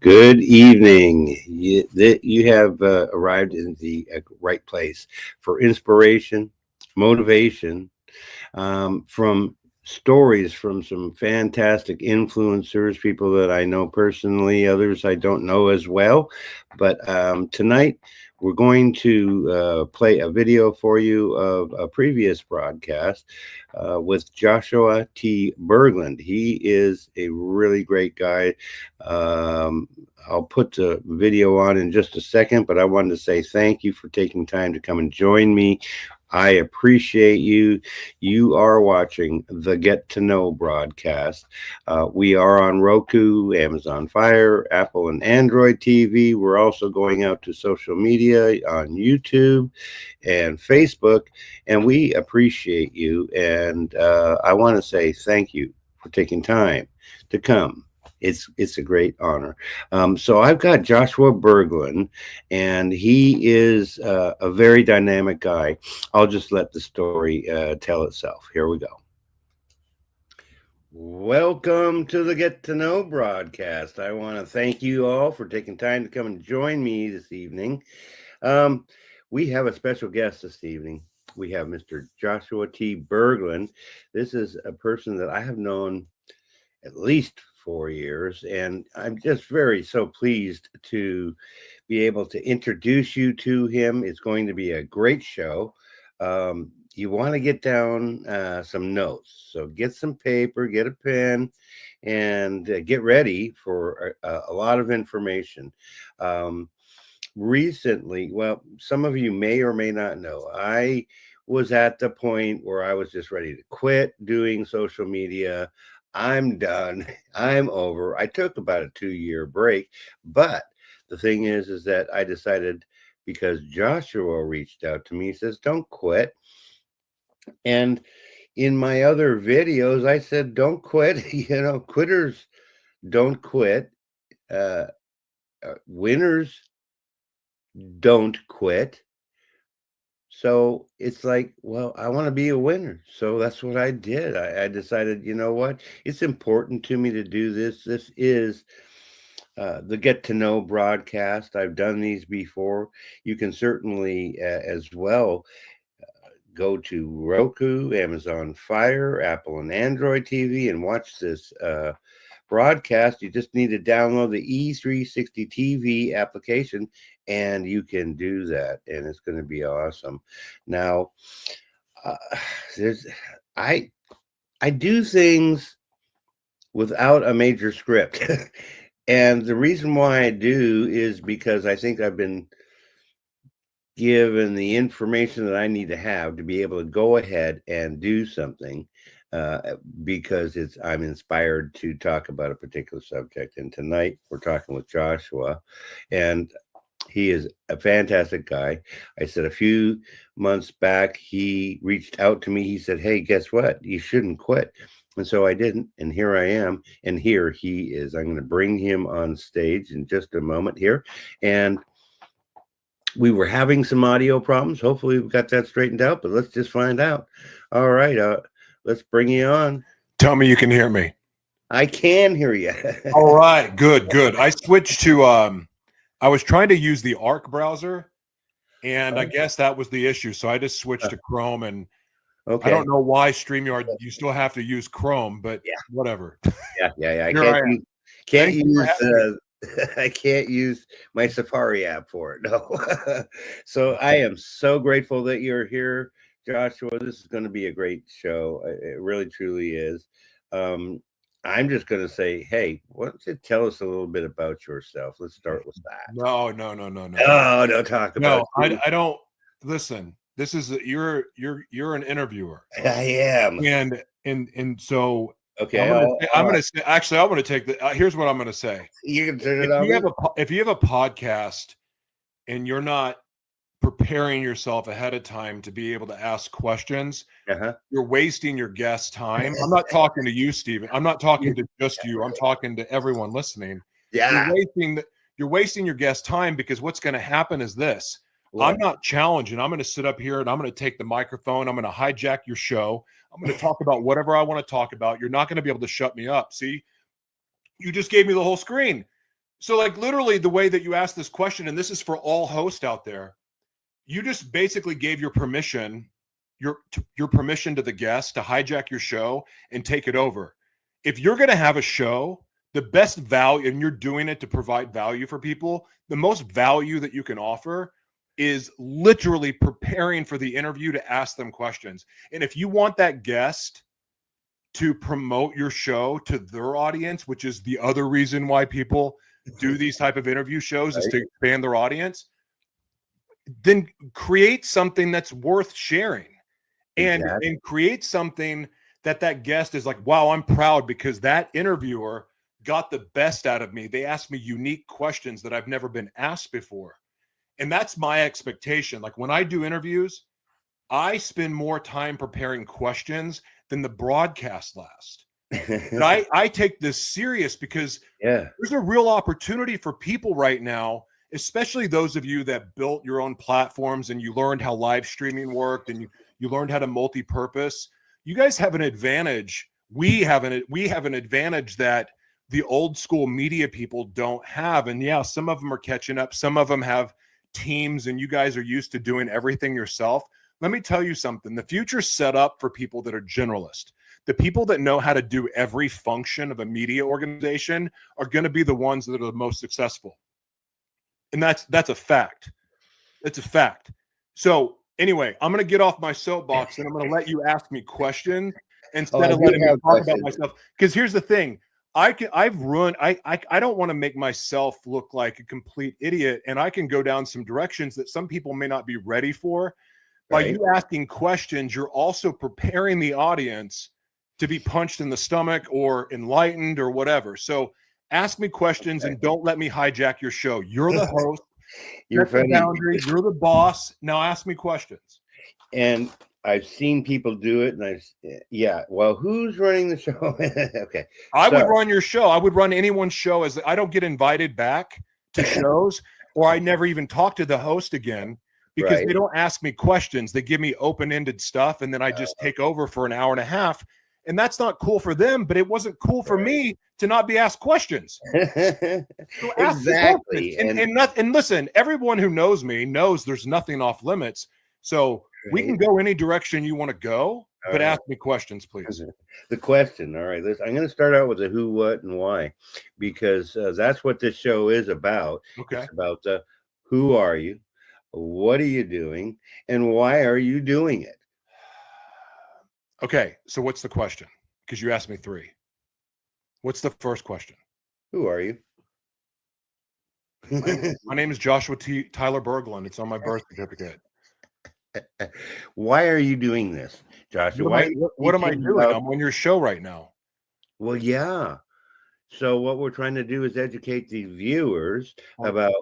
Good evening. You have arrived in the right place for inspiration, motivation, from stories from some fantastic influencers, people that I know personally, others I don't know as well. But tonight we're going to play a video for you of a previous broadcast with Joshua T. Berglund. He is a really great guy. I'll put the video on in just a second, but I wanted to say thank you for taking time to come and join me. I appreciate you. You are watching the Get to Know broadcast. We are on Roku, Amazon Fire, Apple and Android TV. We're also going out to social media on YouTube and Facebook, and we appreciate you. And I want to say thank you for taking time to come. It's a great honor. So I've got Joshua Berglund, and he is a very dynamic guy. I'll just let the story tell itself. Here we go. Welcome to the Get to Know broadcast. I want to thank you all for taking time to come and join me this evening. Um, we have a special guest this evening. We have Mr. Joshua T. Berglund. This is a person that I have known at least 4 years, and I'm just so pleased to be able to introduce you to him. It's going to be a great show. You want to get down some notes, so get some paper, get a pen, and get ready for a lot of information. Um, Recently, well, some of you may or may not know, I was at the point where I was just ready to quit doing social media. I'm done. I'm over. I took about a 2 year break, but the thing is that I decided, because Joshua reached out to me, he says, "Don't quit." And in my other videos, I said, "Don't quit." Quitters don't quit. Uh, Winners don't quit. So it's like, well, I want to be a winner. So that's what I did. I decided, you know what? It's important to me to do this. This is the Get to Know broadcast. I've done these before. You can certainly, as well, go to Roku, Amazon Fire, Apple and Android TV and watch this broadcast. You just need to download the E360 TV application, and you can do that, and it's going to be awesome. Now, uh, there's I I do things without a major script. And the reason why I do is because I think I've been given the information that I need to have to be able to go ahead and do something, because I'm inspired to talk about a particular subject. And tonight we're talking with Joshua, and he is a fantastic guy. I said a few months back, he reached out to me. He said, "Hey, guess what? You shouldn't quit." And so I didn't. And here I am. And here he is. I'm going to bring him on stage in just a moment here. And we were having some audio problems. Hopefully, we've got that straightened out, but let's just find out. All right. Let's bring you on. Tell me you can hear me. I can hear you. All right, good. I switched to I was trying to use the Arc browser, and I guess that was the issue. So I just switched to Chrome, and I Okay. don't know why StreamYard you still have to use Chrome, but Yeah. whatever. Yeah. Here I am. Can't Thank you for use having me. I can't use my Safari app for it. No. So I am so grateful that you're here, Joshua. This is going to be a great show. It really truly is. Um, I'm just going to say, hey, why don't you tell us a little bit about yourself? Let's start with that. No. Oh, don't talk about No, you. I don't listen. This is you're an interviewer. I am. And so Okay. I'm gonna say actually I'm gonna take the here's what I'm gonna say. You can turn If it on you me. have if you have a podcast and you're not preparing yourself ahead of time to be able to ask questions, Uh-huh. you're wasting your guest's time. I'm not talking to you, Stephen. I'm not talking to just you. I'm talking to everyone listening. You're Yeah. wasting your guest's time, because what's going to happen is this. I'm What? not challenging. I'm going to sit up here and I'm going to take the microphone. I'm going to hijack your show. I'm going to talk about whatever I want to talk about. You're not going to be able to shut me up. See, you just gave me the whole screen. So like literally the way that you asked this question, and this is for all hosts out there, you just basically gave your permission, your permission to the guest to hijack your show and take it over. If you're going to have a show, the best value, and you're doing it to provide value for people, the most value that you can offer is literally preparing for the interview to ask them questions. And if you want that guest to promote your show to their audience, which is the other reason why people do these type of interview shows, is to expand their audience, then create something that's worth sharing, and create something that guest is like, wow, I'm proud because that interviewer got the best out of me. They asked me unique questions that I've never been asked before. And that's my expectation. Like when I do interviews, I spend more time preparing questions than the broadcast lasts. And I take this serious because there's a real opportunity for people right now, especially those of you that built your own platforms and you learned how live streaming worked and you learned how to multi-purpose. You guys have an advantage. We have an advantage that the old school media people don't have. And yeah, some of them are catching up. Some of them have teams and you guys are used to doing everything yourself. Let me tell you something. The future's set up for people that are generalist. The people that know how to do every function of a media organization are going to be the ones that are the most successful. And that's a fact. It's a fact. So anyway, I'm going to get off my soapbox and I'm going to let you ask me questions instead of letting me talk about myself. Because here's the thing. I don't want to make myself look like a complete idiot, and I can go down some directions that some people may not be ready for. By you asking questions, you're also preparing the audience to be punched in the stomach or enlightened or whatever. So ask me questions and don't let me hijack your show. You're the host. You're the boundary. You're the boss. Now ask me questions. And I've seen people do it, and well, who's running the show? Okay. I would run your show. I would run anyone's show. I don't get invited back to shows, or I never even talk to the host again because they don't ask me questions. They give me open-ended stuff, and then I just take over for an hour and a half. And that's not cool for them, but it wasn't cool for me to not be asked questions. So exactly. And listen, everyone who knows me knows there's nothing off limits. So we can go any direction you want to go, but ask me questions, please. The question. All right. I'm going to start out with the who, what, and why, because that's what this show is about. Okay. It's about who are you? What are you doing? And why are you doing it? Okay. So what's the question? Because you asked me 3. What's the first question? Who are you? My name is Joshua Tyler Berglund. It's on my birth certificate. Why are you doing this, Joshua? What am I doing? I'm on your show right now. Well, yeah. So what we're trying to do is educate the viewers about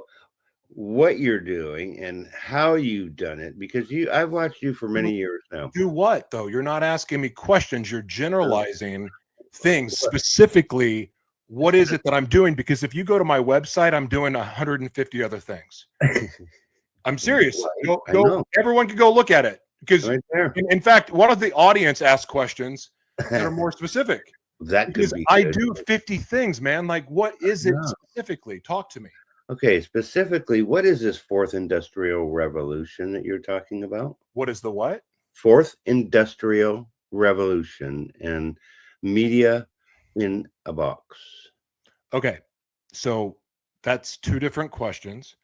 what you're doing and how you've done it, because I've watched you for many years now. Do what though? You're not asking me questions. You're generalizing things. Specifically, what is it that I'm doing? Because if you go to my website, I'm doing 150 other things. I'm serious. Go, everyone can go look at it, because in fact, one of the audience asked questions that are more specific. That could be I do 50 things, man. Like, what is it specifically? Talk to me. Okay, specifically, what is this 4th Industrial Revolution that you're talking about? What is the what? 4th Industrial Revolution and media in a box. Okay, so that's 2 different questions.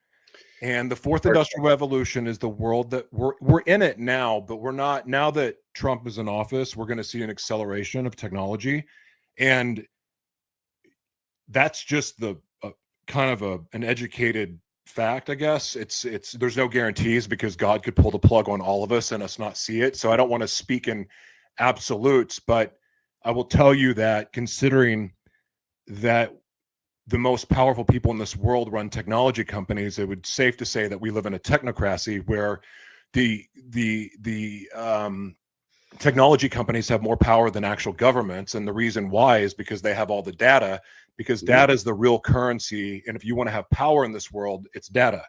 And the 4th Industrial Revolution is the world that we're in it now, but we're not. Now that Trump is in office, we're going to see an acceleration of technology, and that's just the kind of an educated fact, I guess. It's there's no guarantees, because God could pull the plug on all of us and us not see it. So I don't want to speak in absolutes, but I will tell you that considering that the most powerful people in this world run technology companies, it would safe to say that we live in a technocracy where the technology companies have more power than actual governments. And the reason why is because they have all the data, because data is the real currency. And if you want to have power in this world, it's data.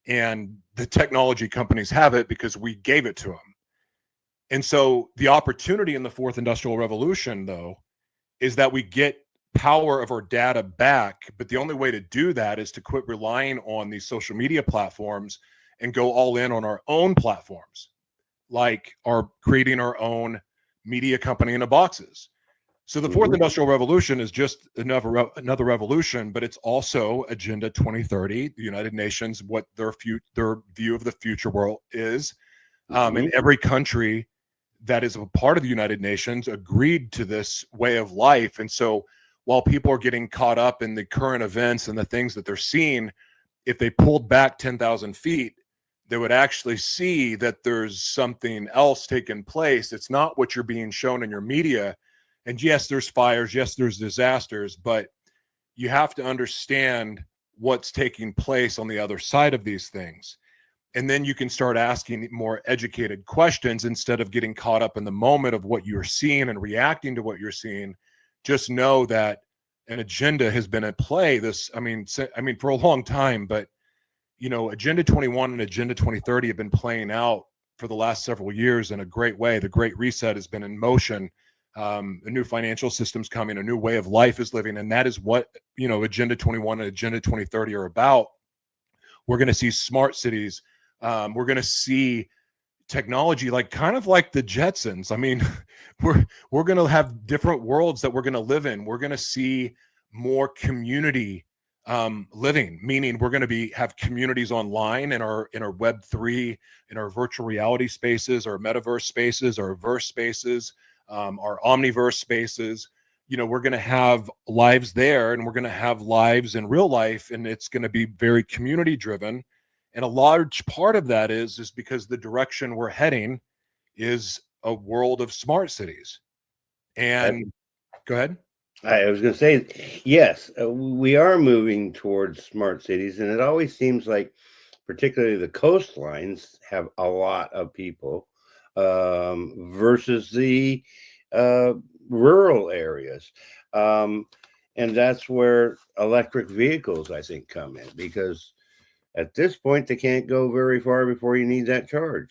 And the technology companies have it because we gave it to them. And so the opportunity in the 4th Industrial Revolution, though, is that we get power of our data back. But the only way to do that is to quit relying on these social media platforms and go all in on our own platforms, like creating our own media company in the boxes. So the fourth industrial revolution is just another revolution, but it's also Agenda 2030, the United Nations, what their view of the future world is. And every country that is a part of the United Nations agreed to this way of life. And so while people are getting caught up in the current events and the things that they're seeing, if they pulled back 10,000 feet, they would actually see that there's something else taking place. It's not what you're being shown in your media. And yes, there's fires. Yes, there's disasters, but you have to understand what's taking place on the other side of these things. And then you can start asking more educated questions instead of getting caught up in the moment of what you're seeing and reacting to what you're seeing. Just know that an agenda has been at play for a long time, but Agenda 21 and Agenda 2030 have been playing out for the last several years in a great way. The Great Reset has been in motion. A new financial system's coming, a new way of life is living. And that is what, Agenda 21 and Agenda 2030 are about. We're going to see smart cities. We're going to see technology kind of like the Jetsons. I mean, we're going to have different worlds that we're going to live in. We're going to see more community living, meaning we're going to have communities online in our Web3, in our virtual reality spaces, our metaverse spaces, our verse spaces, our omniverse spaces. We're going to have lives there, and we're going to have lives in real life, and it's going to be very community driven. And a large part of that is because the direction we're heading is a world of smart cities. And go ahead. I was going to say, yes, we are moving towards smart cities, and it always seems like, particularly the coastlines, have a lot of people versus the rural areas. And that's where electric vehicles, I think, come in, because at this point, they can't go very far before you need that charge.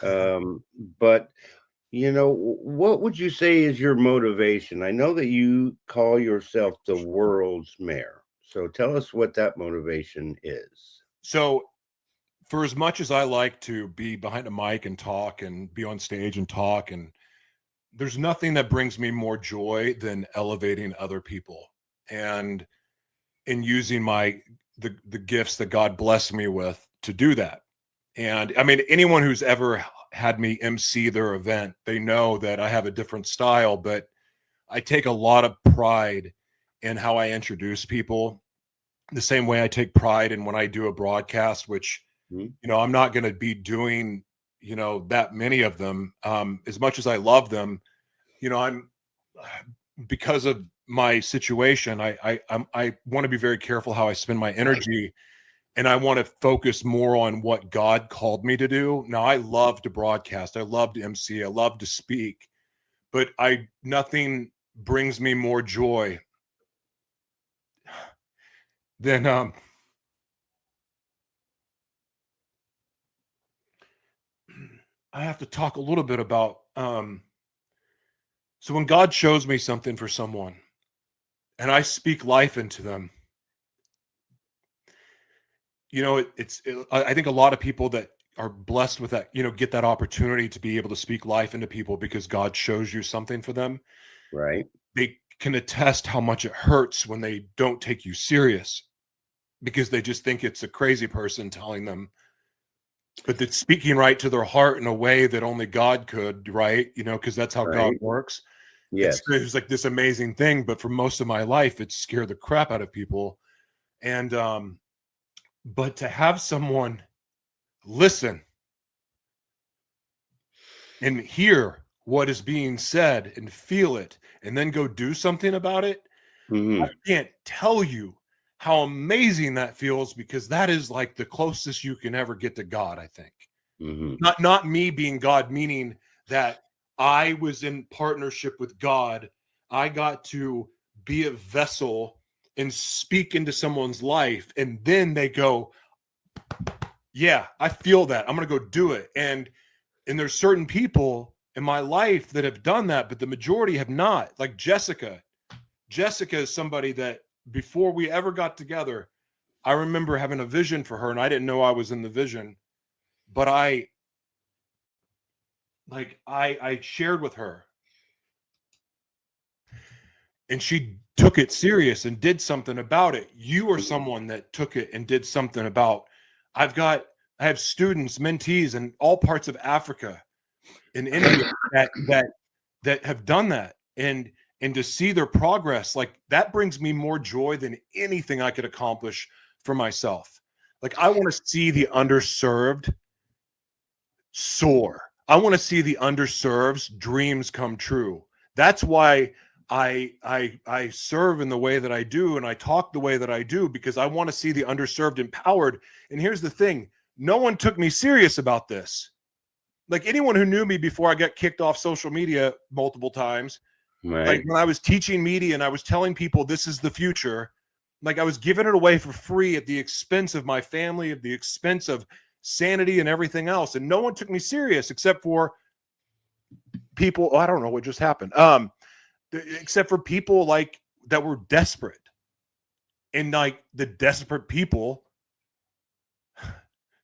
But what would you say is your motivation? I know that you call yourself the world's mayor. So tell us what that motivation is. So for as much as I like to be behind a mic and talk and be on stage and talk, and there's nothing that brings me more joy than elevating other people and in using the gifts that God blessed me with to do that. And I mean, anyone who's ever had me MC their event, they know that I have a different style, but I take a lot of pride in how I introduce people, the same way I take pride in when I do a broadcast, which, I'm not going to be doing, that many of them. As much as I love them, because of my situation, I want to be very careful how I spend my energy. And I want to focus more on what God called me to do. Now, I love to broadcast. I love to MC. I love to speak. But nothing brings me more joy than I have to talk a little bit about so when God shows me something for someone and I speak life into them, I think a lot of people that are blessed with that, get that opportunity to be able to speak life into people because God shows you something for them. Right. They can attest how much it hurts when they don't take you serious because they just think it's a crazy person telling them, but that's speaking right to their heart in a way that only God could, right? Because that's how God works. Yes. It's like this amazing thing, but for most of my life, it scared the crap out of people. And, but to have someone listen and hear what is being said and feel it and then go do something about it, I can't tell you how amazing that feels, because that is like the closest you can ever get to God, I think. Not me being God, meaning that I was in partnership with God. I got to be a vessel and speak into someone's life, and then they go, yeah, I feel that. I'm going to go do it. And there's certain people in my life that have done that, but the majority have not. Like Jessica Jessica is somebody that before we ever got together, I remember having a vision for her, and I didn't know I was in the vision, but I shared with her, and she took it serious and did something about it. You are someone that took it and did something about. I have students, mentees in all parts of Africa, in India that have done that, and to see their progress, like that brings me more joy than anything I could accomplish for myself. Like I want to see the underserved soar. I want to see the underserved's dreams come true. That's why I serve in the way that I do, and I talk the way that I do, because I want to see the underserved empowered. And here's the thing, no one took me serious about this. Like anyone who knew me before I got kicked off social media multiple times, Right. like when I was teaching media and I was telling people this is the future, like I was giving it away for free at the expense of my family, at the expense of sanity and everything else. And no one took me serious except for people. Oh, I don't know what just happened. Except for people like that were desperate, and like the desperate people.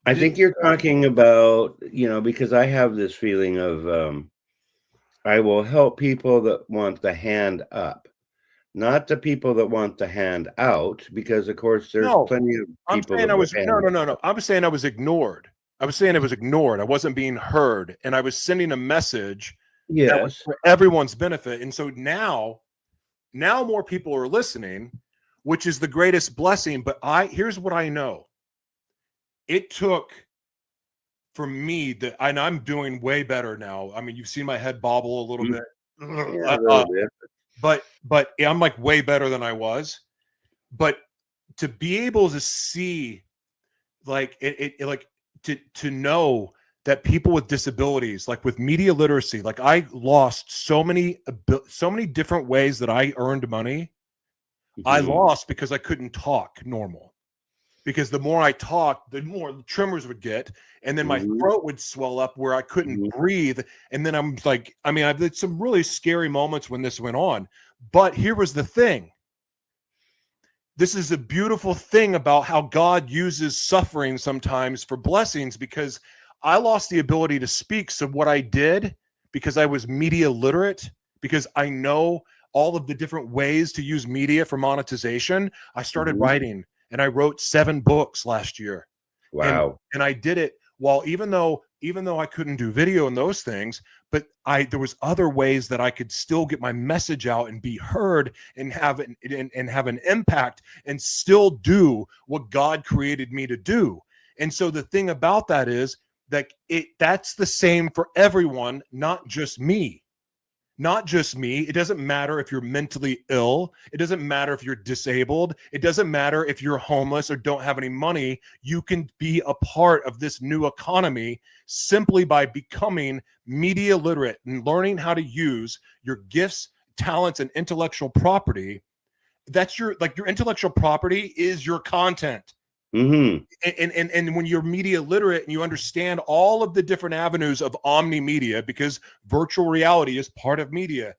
I think you're talking about, because I have this feeling of I will help people that want the hand up, not the people that want the hand out, because of course there's plenty of people. No. I'm saying I was ignored. I was wasn't being heard, and I was sending a message. Yes. That was for everyone's benefit. And so now more people are listening, which is the greatest blessing. But here's what I know. It took for me that, and I'm doing way better now. I mean, you've seen my head bobble a little bit. Yeah, a little bit. But I'm like way better than I was. But to be able to see, like to know that people with disabilities, like with media literacy, like I lost so many different ways that I earned money. Mm-hmm. I lost because I couldn't talk normal. Because the more I talked, the more tremors would get, and then my throat would swell up where I couldn't breathe. And then I'm like, I mean, I've had some really scary moments when this went on. But here was the thing. This is a beautiful thing about how God uses suffering sometimes for blessings, because I lost the ability to speak. So what I did, because I was media literate, because I know all of the different ways to use media for monetization, I started writing, and I wrote 7 books last year. Wow. And I did it while, even though I couldn't do video and those things, but there was other ways that I could still get my message out and be heard and have an impact and still do what God created me to do. And so the thing about that is that that's the same for everyone, not just me. Not just me. It doesn't matter if you're mentally ill. It doesn't matter if you're disabled. It doesn't matter if you're homeless or don't have any money. You can be a part of this new economy simply by becoming media literate and learning how to use your gifts, talents, and intellectual property. That's your intellectual property is your content. Mm-hmm. And when you're media literate and you understand all of the different avenues of omni media, because virtual reality is part of media,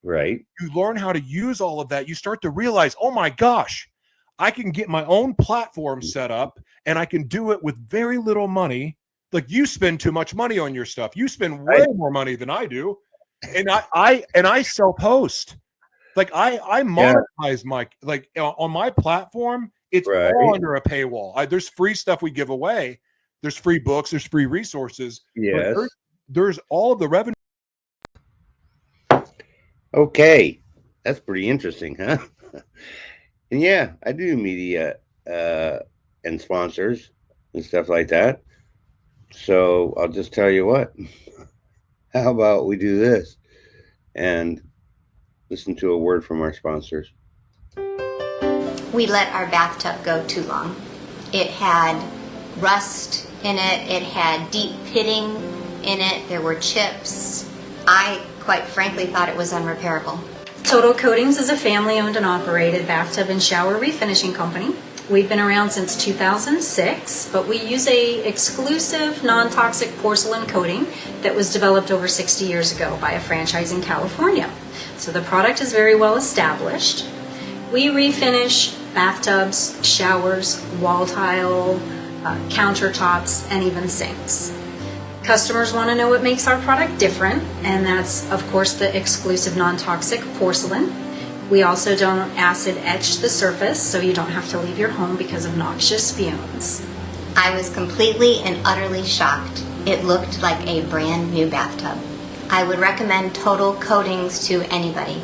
right? You learn how to use all of that. You start to realize, oh my gosh, I can get my own platform set up, and I can do it with very little money. Like, you spend too much money on your stuff. You spend way more money than I do, and I self-host. Like I monetize my, like on my platform. It's all under a paywall. There's free stuff we give away. There's free books. There's free resources. Yes. There's all of the revenue. Okay. That's pretty interesting, huh? And yeah, I do media and sponsors and stuff like that. So I'll just tell you what. How about we do this and listen to a word from our sponsors. We let our bathtub go too long. It had rust in it. It had deep pitting in it. There were chips. I, quite frankly, thought it was unrepairable. Total Coatings is a family-owned and operated bathtub and shower refinishing company. We've been around since 2006, but we use a exclusive non-toxic porcelain coating that was developed over 60 years ago by a franchise in California. So the product is very well established. We refinish bathtubs, showers, wall tile, countertops, and even sinks. Customers want to know what makes our product different, and that's, of course, the exclusive non-toxic porcelain. We also don't acid etch the surface, so you don't have to leave your home because of noxious fumes. I was completely and utterly shocked. It looked like a brand new bathtub. I would recommend Total Coatings to anybody.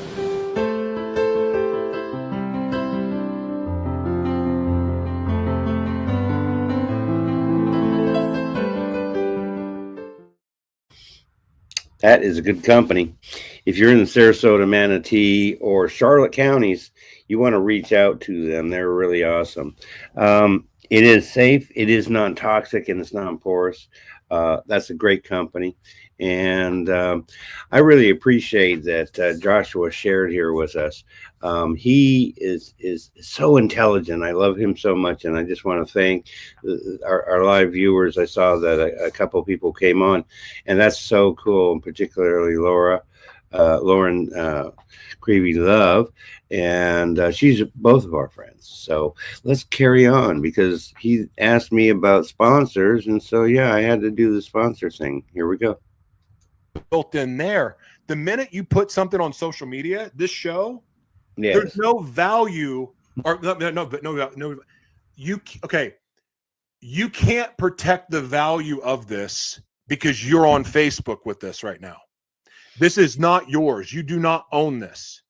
That is a good company. If you're in the Sarasota, Manatee, or Charlotte counties, you want to reach out to them. They're really awesome. It is safe, it is non-toxic, and it's non-porous. That's a great company. And I really appreciate that Joshua shared here with us. He is so intelligent. I love him so much, and I just want to thank our live viewers. I saw that a couple people came on, and that's so cool, and particularly Lauren Creevy Love, and she's both of our friends. So let's carry on, because he asked me about sponsors, and so yeah, I had to do the sponsor thing. Here we go. Built in there. The minute you put something on social media, this show, Yes. there's no value, or no. You can't protect the value of this because you're on Facebook with this right now. This is not yours. You do not own this.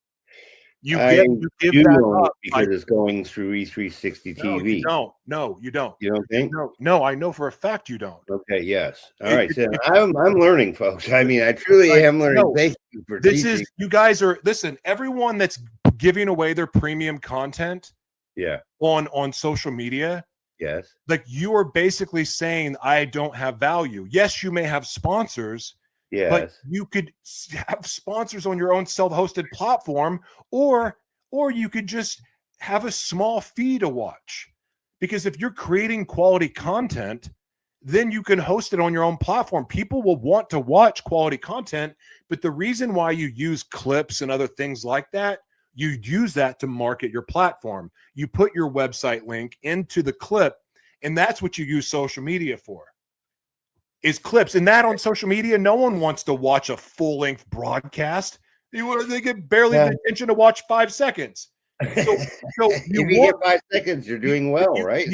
You give do that own up it because it's going through E360 TV. No, you don't. You don't think? No, I know for a fact you don't. Okay, yes. All right. So I'm learning, folks. I mean, I truly am learning. No, Thank you for this teaching. you guys are, listen, everyone that's giving away their premium content Yeah. on social media, Yes. like, you are basically saying I don't have value. Yes, you may have sponsors, Yes. but you could have sponsors on your own self-hosted platform, or you could just have a small fee to watch. Because if you're creating quality content, then you can host it on your own platform. People will want to watch quality content, but the reason why you use clips and other things like that, you use that to market your platform. You put your website link into the clip, and that's what you use social media for, is clips. And that on social media, no one wants to watch a full-length broadcast. They get barely the attention to watch 5 seconds. So if you get 5 seconds, you're doing well, right?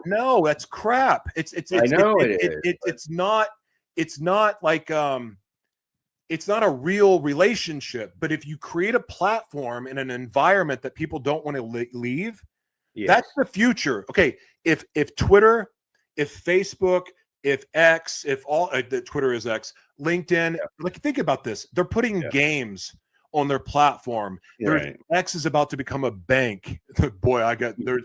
No, that's crap. I know it is. It's not like it's not a real relationship. But if you create a platform in an environment that people don't want to leave, Yes. that's the future. Okay, if Twitter, if Facebook, if X, if all the Twitter is X, LinkedIn, like, think about this. They're putting games on their platform. Right. X is about to become a bank. Boy,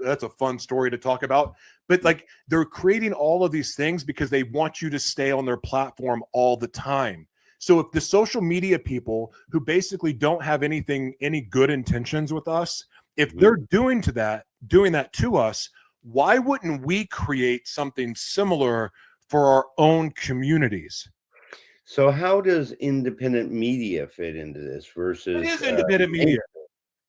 that's a fun story to talk about. But like, they're creating all of these things because they want you to stay on their platform all the time. So if the social media people who basically don't have any good intentions with us, if they're doing that to us, why wouldn't we create something similar for our own communities? So how does independent media fit into this versus? It is independent media.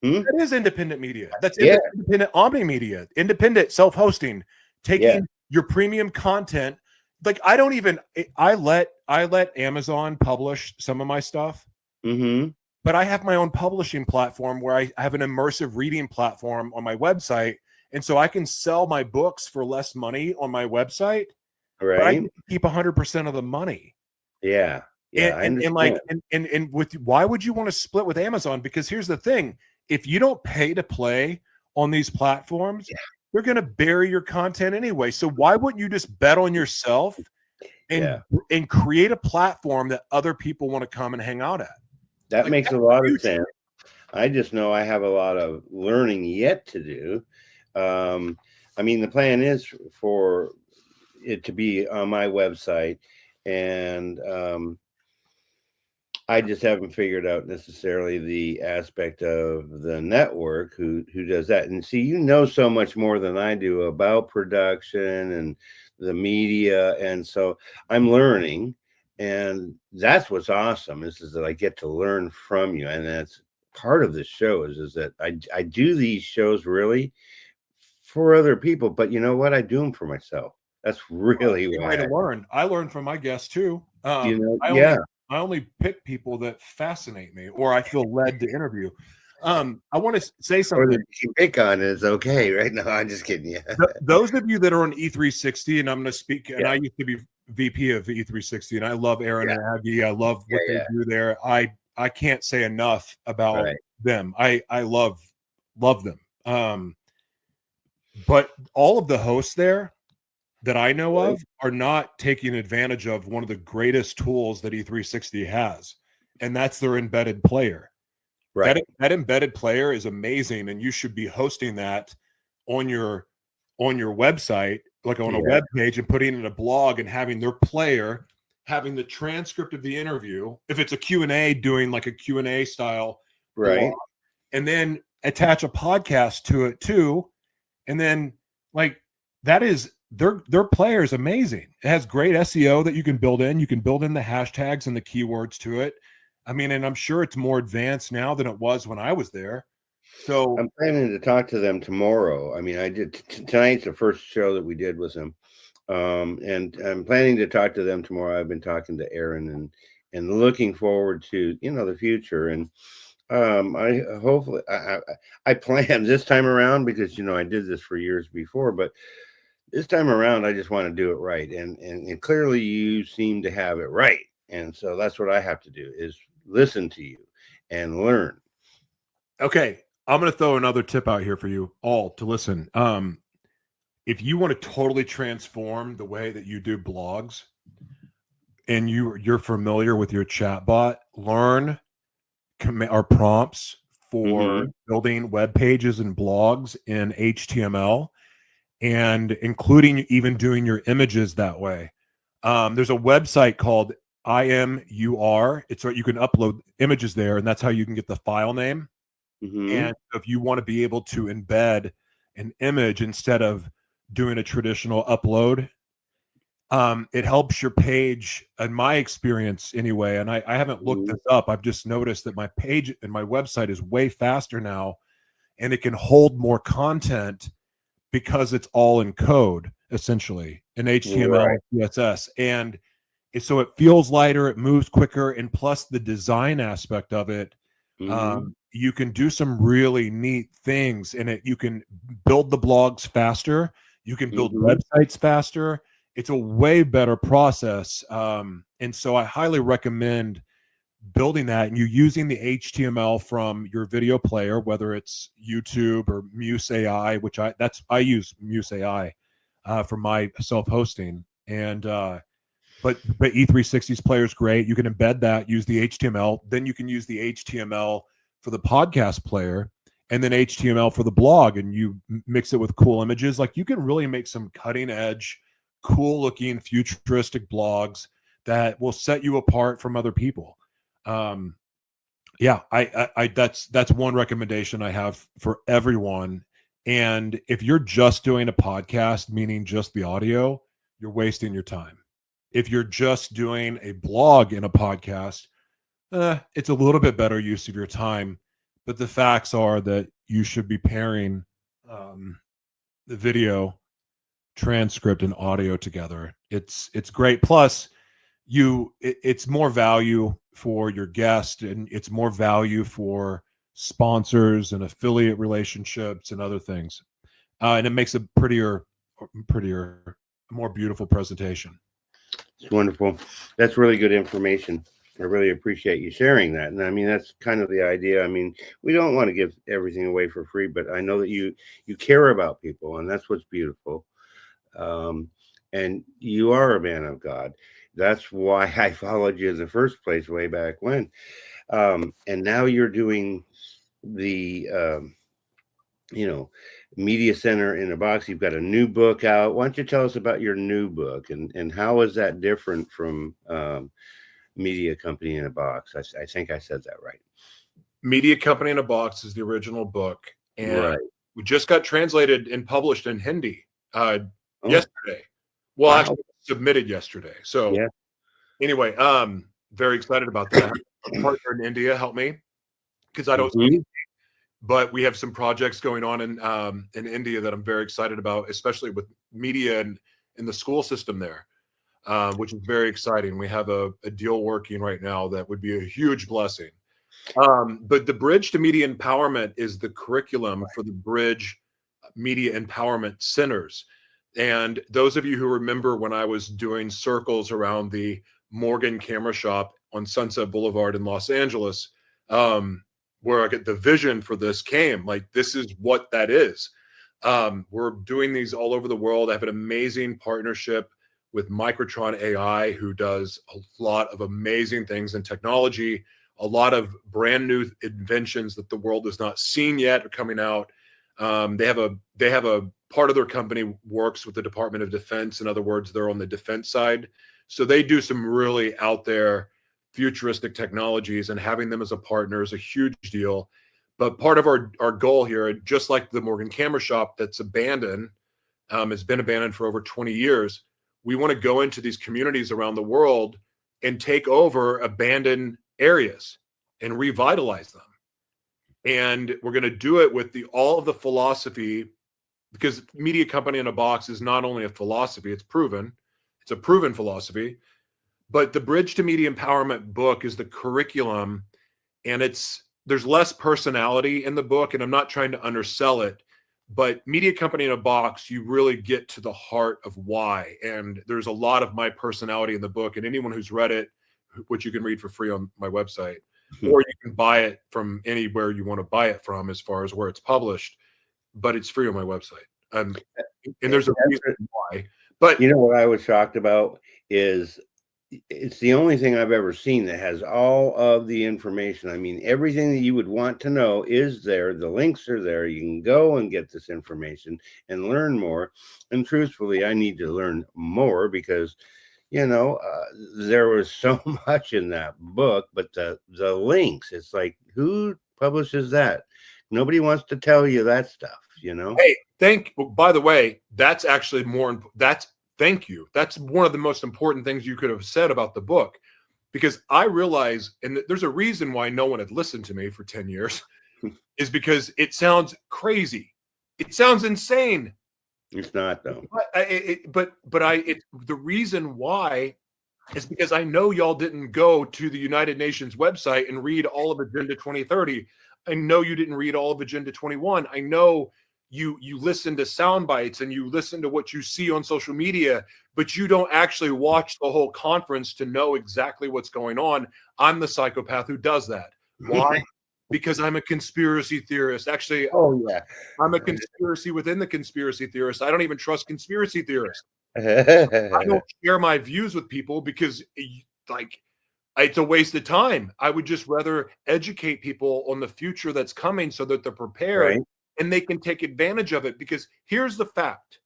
That is independent media. That's independent Omni media, independent self-hosting, taking your premium content. Like, I let Amazon publish some of my stuff, but I have my own publishing platform where I have an immersive reading platform on my website. And so I can sell my books for less money on my website, right? But I can keep 100% of the money. Yeah. And why would you want to split with Amazon? Because here's the thing: if you don't pay to play on these platforms, they're going to bury your content anyway. So why wouldn't you just bet on yourself and create a platform that other people want to come and hang out at? That makes a lot of sense. I just know I have a lot of learning yet to do. I mean, the plan is for it to be on my website, and I just haven't figured out necessarily the aspect of the network who does that. And see, you know so much more than I do about production and the media, and so I'm learning, and that's what's awesome. Is that I get to learn from you, and part of this show is that I do these shows really for other people, but you know what? I do them for myself. That's really Great why. way to learn. I learn from my guests too. You know, I yeah. only pick people that fascinate me or I feel led to interview. I want to say Or something. that you pick on is okay, right? No, I'm just kidding. Yeah. Those of you that are on E360, and I'm going to speak, and Yeah. I used to be VP of E360, and I love Aaron Yeah. and Aggie. I love what Yeah, they do there. I can't say enough about Right. them. I love them. But all of the hosts there that I know Right. of are not taking advantage of one of the greatest tools that E360 has, and that's their embedded player. Right. That embedded player is amazing, and you should be hosting that on your website, like on a Yeah. web page, and putting it in a blog and having their player having the transcript of the interview. If it's a Q&A, doing like a Q&A style Right. blog, and then attach a podcast to it too. And then like that is their player is amazing. It has great SEO that you can build in. You can build in the hashtags and the keywords to it. I mean, and I'm sure it's more advanced now than it was when I was there. So I'm planning to talk to them tomorrow. I mean, I did tonight's the first show that we did with them. And I'm planning to talk to them tomorrow. I've been talking to Aaron and looking forward to, the future. And I hopefully I plan this time around because I did this for years before, but this time around I just want to do it right. And clearly you seem to have it right. And so that's what I have to do is listen to you and learn. okay, I'm going to throw another tip out here for you all to listen. If you want to totally transform the way that you do blogs and you're familiar with your chatbot, learn our prompts for building web pages and blogs in HTML and including even doing your images that way. There's a website called IMUR. It's where you can upload images there, and that's how you can get the file name. And if you want to be able to embed an image instead of doing a traditional upload, it helps your page, in my experience anyway. And I haven't looked this up. I've just noticed that my page and my website is way faster now, and it can hold more content because it's all in code, essentially, in HTML and CSS. And so it feels lighter, it moves quicker, and plus the design aspect of it, you can do some really neat things in it. You can build the blogs faster. You can build websites faster. It's a way better process. And so I highly recommend building that and you using the HTML from your video player, whether it's YouTube or Muse AI, which I use Muse AI for my self-hosting. And but E360's player is great. You can embed that, use the HTML. Then you can use the HTML for the podcast player and then HTML for the blog. And you mix it with cool images. Like you can really make some cutting edge, cool looking, futuristic blogs that will set you apart from other people. Yeah, I that's one recommendation I have for everyone. And if you're just doing a podcast, meaning just the audio, you're wasting your time. If you're just doing a blog in a podcast, it's a little bit better use of your time. But the facts are that you should be pairing the video, transcript, and audio together. It's great. Plus, it's more value for your guest, and it's more value for sponsors and affiliate relationships and other things. And it makes a prettier, more beautiful presentation. It's wonderful. That's really good information. I really appreciate you sharing that. And I mean, that's kind of the idea. I mean, we don't want to give everything away for free, but I know that you care about people, and that's what's beautiful. And you are a man of God. That's why I followed you in the first place way back when. And now you're doing the, Media Center in a Box. You've got a new book out. Why don't you tell us about your new book and how is that different from Media Company in a Box? I think I said that right. Media Company in a Box is the original book. And we just got translated and published in Hindi yesterday. Well, actually submitted yesterday. So anyway, very excited about that. A partner in India helped me because I don't Mhm. but we have some projects going on in India that I'm very excited about, especially with media and in the school system there, which is very exciting. We have a deal working right now that would be a huge blessing. But the Bridge to Media Empowerment is the curriculum for the Bridge Media Empowerment Centers. And those of you who remember when I was doing circles around the Morgan Camera Shop on Sunset Boulevard in Los Angeles, where I get the vision for this came, like, this is what that is. We're doing these all over the world. I have an amazing partnership with Microtron AI, who does a lot of amazing things in technology. A lot of brand new inventions that the world has not seen yet are coming out. They have a part of their company works with the Department of Defense. In other words, they're on the defense side. So they do some really out there futuristic technologies, and having them as a partner is a huge deal. But part of our goal here, just like the Morgan Camera Shop that's abandoned, has been abandoned for over 20 years, we want to go into these communities around the world and take over abandoned areas and revitalize them. And we're going to do it with all of the philosophy, because Media Company in a Box is not only a philosophy, it's a proven philosophy, but the Bridge to Media Empowerment book is the curriculum, and there's less personality in the book, and I'm not trying to undersell it, but Media Company in a Box, you really get to the heart of why. And there's a lot of my personality in the book, and anyone who's read it, which you can read for free on my website, or you can buy it from anywhere you want to buy it from as far as where it's published, but it's free on my website. And there's a reason why. But You know what I was shocked about is it's the only thing I've ever seen that has all of the information. I mean, everything that you would want to know is there. The links are there. You can go and get this information and learn more. And truthfully, I need to learn more because, there was so much in that book, but the links, it's like, who publishes that? Nobody wants to tell you that stuff, Hey, by the way, that's actually thank you. That's one of the most important things you could have said about the book, because I realize, and there's a reason why no one had listened to me for 10 years, is because it sounds crazy. It sounds insane. It's not, though. The reason why is because I know y'all didn't go to the United Nations website and read all of Agenda 2030. I know you didn't read all of Agenda 21. I know you listen to sound bites and you listen to what you see on social media, but you don't actually watch the whole conference to know exactly what's going on. I'm the psychopath who does that. Why? Because I'm a conspiracy theorist. Actually, I'm a conspiracy within the conspiracy theorist. I don't even trust conspiracy theorists. I don't share my views with people because, it's a waste of time. I would just rather educate people on the future that's coming so that they're prepared, right, and they can take advantage of it. Because here's the fact.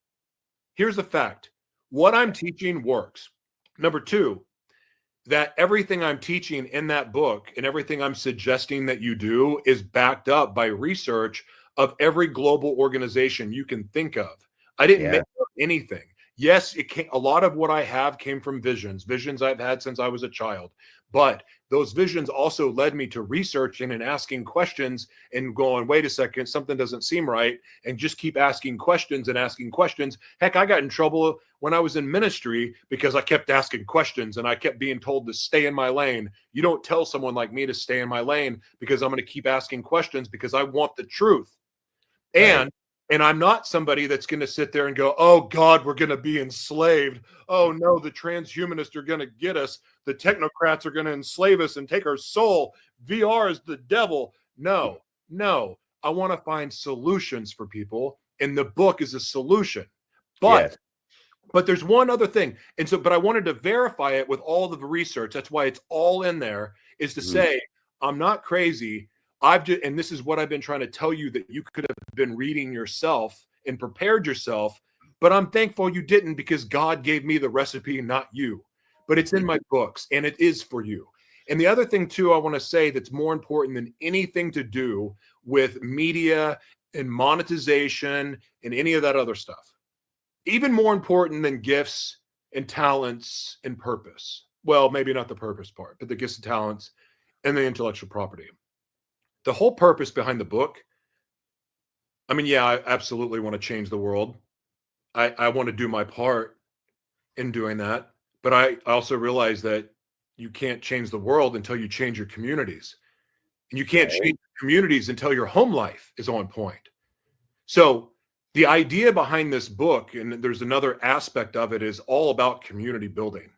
What I'm teaching works. Number two, that everything I'm teaching in that book and everything I'm suggesting that you do is backed up by research of every global organization you can think of. I didn't make up anything. Yes, a lot of what I have came from visions I've had since I was a child. But those visions also led me to researching and asking questions and going, wait a second, something doesn't seem right, and just keep asking questions and asking questions. Heck, I got in trouble when I was in ministry because I kept asking questions and I kept being told to stay in my lane. You don't tell someone like me to stay in my lane, because I'm going to keep asking questions because I want the truth. Right. And I'm not somebody that's going to sit there and go, oh, God, we're going to be enslaved. Oh, no, the transhumanists are going to get us. The technocrats are going to enslave us and take our soul. VR is the devil. No. I want to find solutions for people, and the book is a solution. But there's one other thing. But I wanted to verify it with all of the research. That's why it's all in there, is to say, I'm not crazy. And this is what I've been trying to tell you, that you could have been reading yourself and prepared yourself, but I'm thankful you didn't, because God gave me the recipe, not you. But it's in my books and it is for you. And the other thing too, I want to say that's more important than anything to do with media and monetization and any of that other stuff, even more important than gifts and talents and purpose. Well, maybe not the purpose part, but the gifts and talents and the intellectual property. the whole purpose behind the book, I mean, yeah, I absolutely want to change the world. I want to do my part in doing that. But I also realize that you can't change the world until you change your communities. And you can't Right. change communities until your home life is on point. So the idea behind this book, and there's another aspect of it, is all about community building.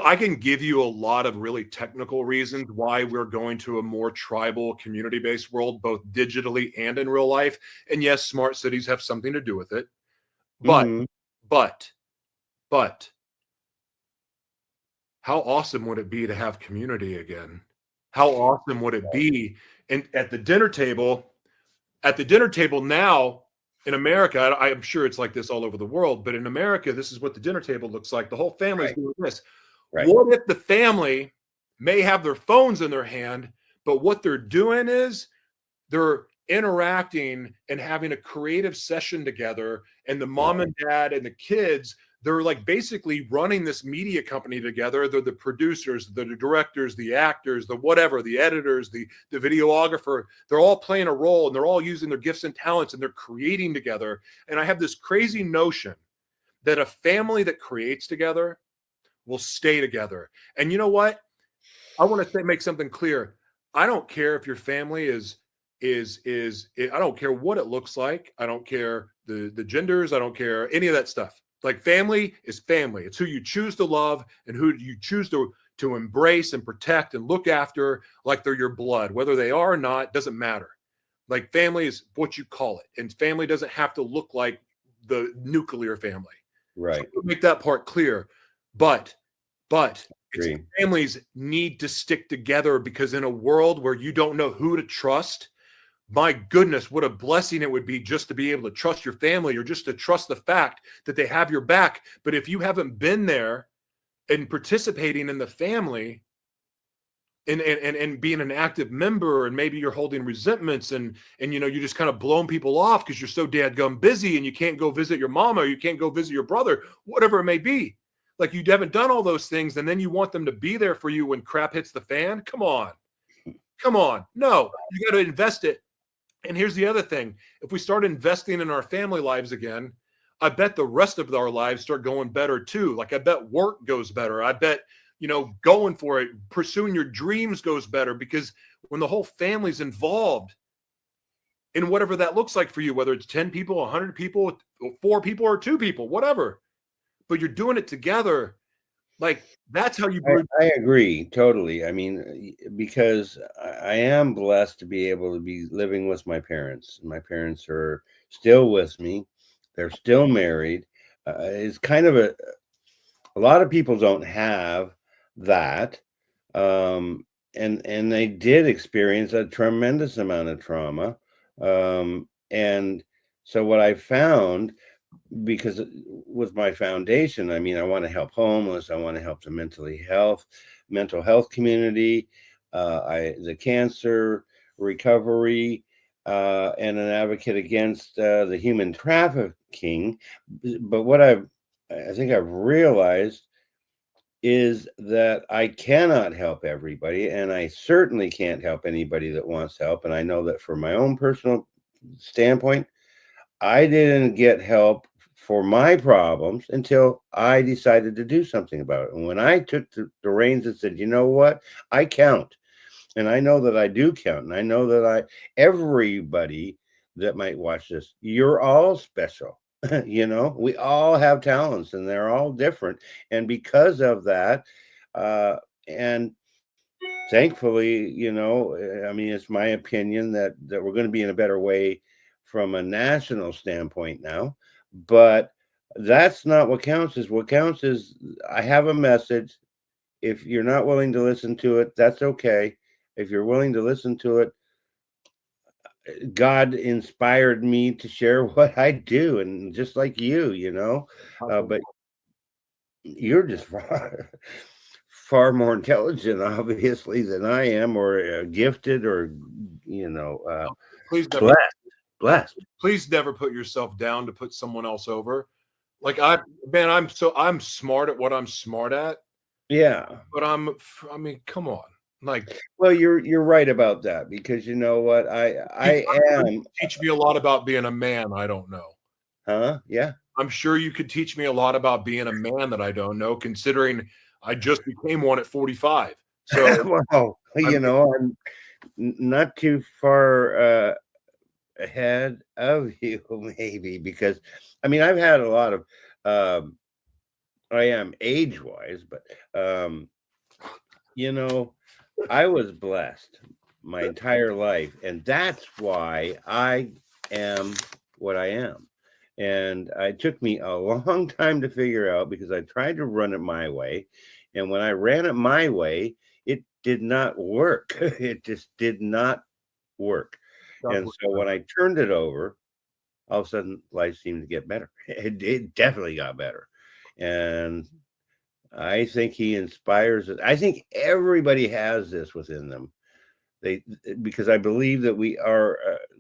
I can give you a lot of really technical reasons why we're going to a more tribal, community-based world, both digitally and in real life. And yes, smart cities have something to do with it. But, Mhm. but how awesome would it be to have community again? How awesome would it be? And at the dinner table now in America, I'm sure it's like this all over the world, but in America, this is what the dinner table looks like. The whole family's Right. doing this. Right. What if the family may have their phones in their hand, but what they're doing is they're interacting and having a creative session together, and the mom and dad and the kids, they're like basically running this media company together. They're the producers, the directors, the actors, the whatever, the editors, the videographer. They're all playing a role, and they're all using their gifts and talents, and they're creating together. And I have this crazy notion that a family that creates together will stay together. And you know what? I want to make something clear. I don't care if your family is I don't care what it looks like. I don't care the genders. I don't care any of that stuff. Like, family is family. It's who you choose to love and who you choose to embrace and protect and look after like they're your blood. Whether they are or not, doesn't matter. Like, family is what you call it. And family doesn't have to look like the nuclear family. Right. So make that part clear. But it's Agree. families need to stick together, because in a world where you don't know who to trust, my goodness, what a blessing it would be just to be able to trust your family, or just to trust the fact that they have your back. But if you haven't been there and participating in the family and being an active member, and maybe you're holding resentments, and you know, you're just kind of blowing people off because you're so dadgum busy and you can't go visit your mama, or you can't go visit your brother, whatever it may be. Like, you haven't done all those things, and then you want them to be there for you when crap hits the fan. Come on. No, you got to invest it. And here's the other thing. If we start investing in our family lives again, I bet the rest of our lives start going better too. Like, I bet work goes better. I bet, you know, going for it, pursuing your dreams goes better, because when the whole family's involved in whatever that looks like for you, whether it's 10 people, 100 people, 4 people, or 2 people, whatever, but you're doing it together. Like, that's how you brew. I agree totally. I mean, because I am blessed to be able to be living with my parents. My parents are still with me. They're still married. It's kind of a lot of people don't have that. And they did experience a tremendous amount of trauma. And so what I found, because with my foundation, I mean, I want to help homeless. I want to help the mental health community, the cancer recovery, and an advocate against the human trafficking. But what I think I've realized is that I cannot help everybody, and I certainly can't help anybody that wants help. And I know that from my own personal standpoint, I didn't get help for my problems until I decided to do something about it. And when I took the reins and said, you know what, I count, and I know that I do count, and I know that everybody that might watch this, you're all special. You know, we all have talents, and they're all different. And because of that, and thankfully, you know, I mean, it's my opinion that we're going to be in a better way from a national standpoint now. But that's not what counts. What counts is I have a message. If you're not willing to listen to it, that's okay. If you're willing to listen to it, God inspired me to share what I do, and just like you know, but you're just far more intelligent, obviously, than I am, or gifted, or you know, Please never, blessed. please never put yourself down to put someone else over. Like, I'm smart at what I'm smart at. Yeah. But I mean, come on. Like, Well, you're right about that, because you know what? I am, teach me a lot about being a man I don't know. huh? Yeah. I'm sure you could teach me a lot about being a man that I don't know, considering I just became one at 45. So, Well, I you mean, know, I'm not too far ahead of you, maybe, because I mean, I've had a lot of, um, I am age-wise, but you know, I was blessed my entire life, and that's why I am what I am. And it took me a long time to figure out, because I tried to run it my way. And when I ran it my way, it did not work. It just did not work. And so when I turned it over, all of a sudden life seemed to get better. It definitely got better. And I think he inspires us. I think everybody has this within them. Because I believe that we are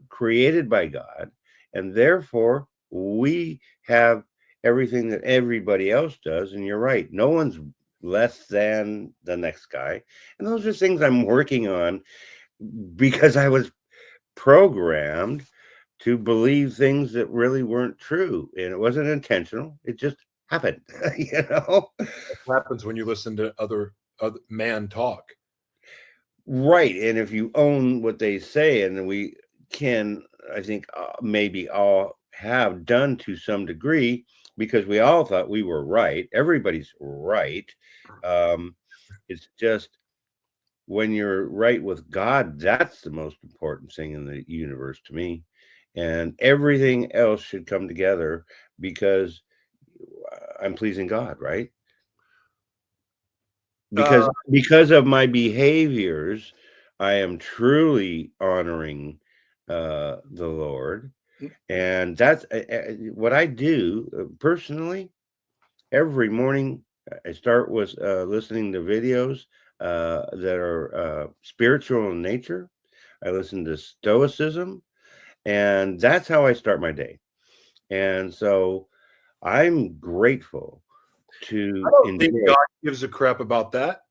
created by God, and therefore we have everything that everybody else does. And you're right, no one's less than the next guy. And those are things I'm working on, because I was programmed to believe things that really weren't true, and it wasn't intentional. It just happened. You know. happens when you listen to other man talk. Right. And if you own what they say, and we can, I think, maybe all have done to some degree, because we all thought we were right. Everybody's right. It's just, when you're right with God, that's the most important thing in the universe to me. And everything else should come together, because I'm pleasing God, right? Because of my behaviors, I am truly honoring the Lord. And that's what I do personally. Every morning I start with listening to videos that are spiritual in nature. I listen to Stoicism, and that's how I start my day. And so I'm grateful I to don't think enjoy. God gives a crap about that.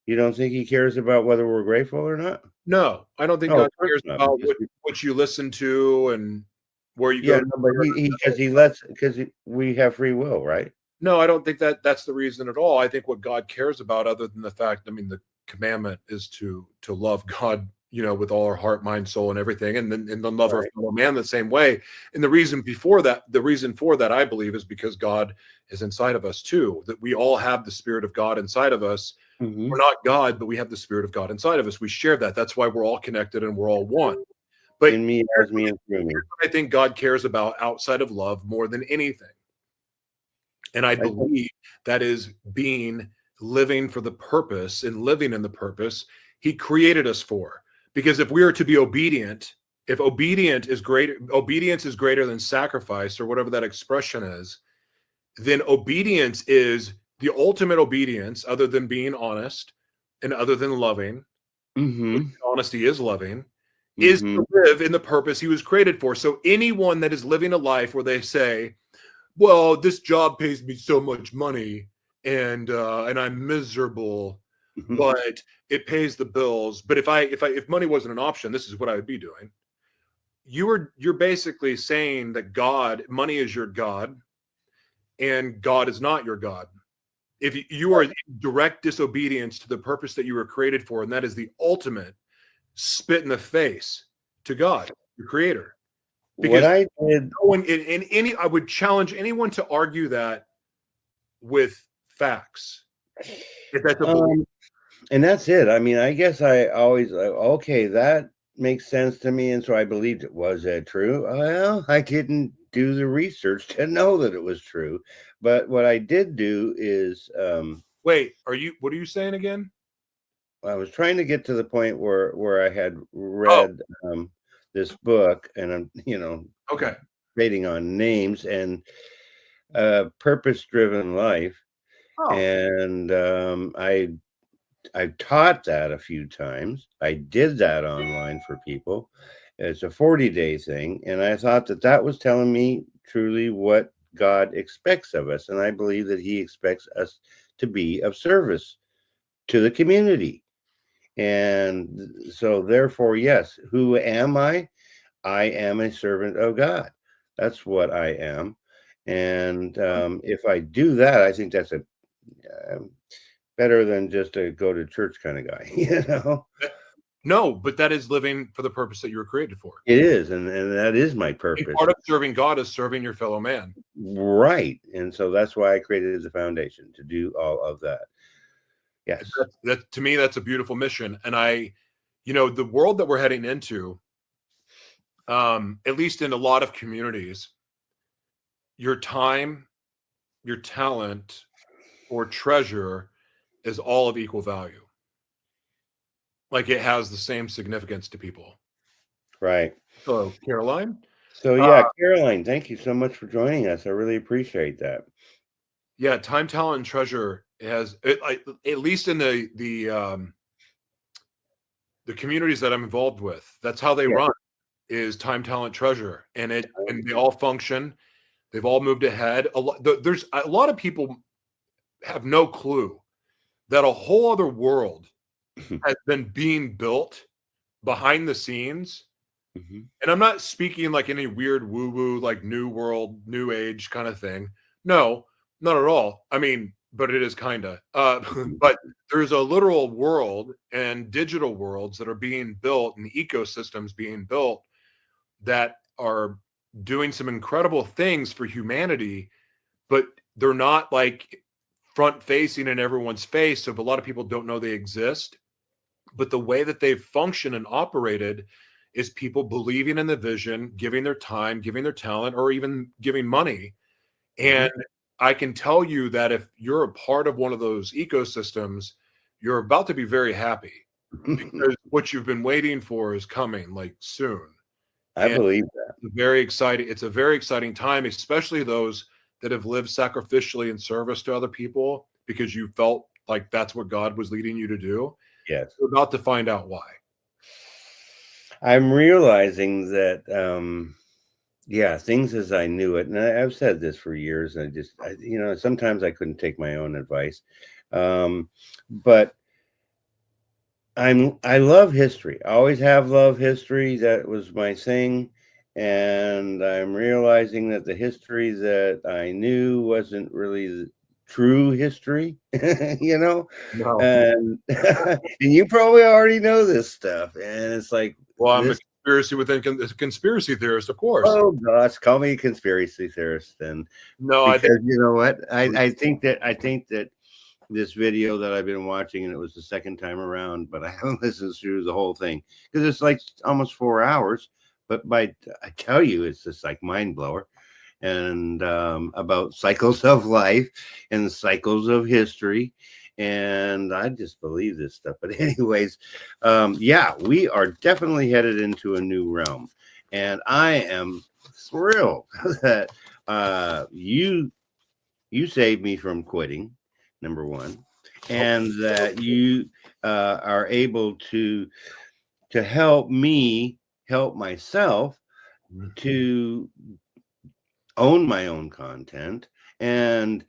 You don't think he cares about whether we're grateful or not? No, I don't think Oh, God of course cares not. about what you listen to and where you Yeah, go. no, but because we have free will, right? No, I don't think that that's the reason at all. I think what God cares about, other than the fact, I mean, the commandment is to love God, with all our heart, mind, soul, and everything, and then love our Right. fellow man the same way. And the reason for that, I believe, is because God is inside of us too. That we all have the Spirit of God inside of us. Mhm. We're not God, but we have the Spirit of God inside of us. We share that. That's why we're all connected and we're all one. But In me, as me, and through me. I think God cares about outside of love more than anything. And I I think believe that is living for the purpose and living in the purpose he created us for. Because if we are to be obedient, if obedience is greater than sacrifice, or whatever that expression is, then obedience is the ultimate obedience, other than being honest and other than loving. Mhm, Honesty is loving, is mhm. to live in the purpose he was created for. So anyone that is living a life where they say, well, this job pays me so much money, and I'm miserable, but it pays the bills. But if money wasn't an option, this is what I would be doing. You're basically saying that money is your God, and God is not your God. If you are in direct disobedience to the purpose that you were created for, and that is the ultimate spit in the face to God, your creator. What Because I did, no one in any I would challenge anyone to argue that with facts. If that's a belief. and that's it. I mean, I guess I always, okay, that makes sense to me, and so I believed it. Was that true? Well, I didn't do the research to know that it was true. But what I did do is, Wait, what are you saying again? I was trying to get to the point where I had Oh, read this book, and I'm, okay. rating on names, and purpose-driven life. Oh, And I've taught that a few times. I did that online for people. It's a 40-day thing, and I thought that that was telling me truly what God expects of us, and I believe that he expects us to be of service to the community. And so, therefore, yes, who am I? I am a servant of God. That's what I am. And if I do that, I think that's a better than just a go to church kind of guy, you know? No, but that is living for the purpose that you were created for. It is, and that is my And purpose. part of serving God is serving your fellow man. Right. And so that's why I created the foundation, to do all of that. Yes. That to me, that's a beautiful mission. And the world that we're heading into, at least in a lot of communities, your time, your talent, or treasure is all of equal value. Like it has the same significance to people. Right. Hello, Caroline. So yeah, Caroline, thank you so much for joining us. I really appreciate that. Yeah, time, talent, and treasure has, at least in the communities that I'm involved with, that's how they run, is time, talent, treasure, and they all function. They've all moved ahead. There's a lot of people have no clue that a whole other world has been being built behind the scenes. And I'm not speaking like any weird woo-woo, like new world, new age kind of thing. No, not at all. I mean, but it is kind of. But there's a literal world and digital worlds that are being built and ecosystems being built that are doing some incredible things for humanity, but they're not like front facing in everyone's face. So a lot of people don't know they exist. But the way that they've functioned and operated is people believing in the vision, giving their time, giving their talent, or even giving money. And I can tell you that if you're a part of one of those ecosystems, you're about to be very happy because what you've been waiting for is coming like soon. I believe that. It's very exciting. It's a very exciting time, especially those that have lived sacrificially in service to other people because you felt like that's what God was leading you to do. Yes. You're about to find out why. I'm realizing that, things as I knew it, and I've said this for years, and sometimes I couldn't take my own advice, but I love history. I always have loved history. That was my thing, and I'm realizing that the history that I knew wasn't really the true history, No. and and you probably already know this stuff, and it's like, well, I'm a conspiracy within a conspiracy theorist, of course. Oh gosh, call me a conspiracy theorist then. No, because you know what? I think that this video that I've been watching, and it was the second time around, but I haven't listened through the whole thing because it's like almost 4 hours. But I tell you, it's just like mind blower, and about cycles of life and cycles of history. And I just believe this stuff. But anyways, we are definitely headed into a new realm. And I am thrilled that you saved me from quitting, number one, and that you are able to help me help myself to own my own content and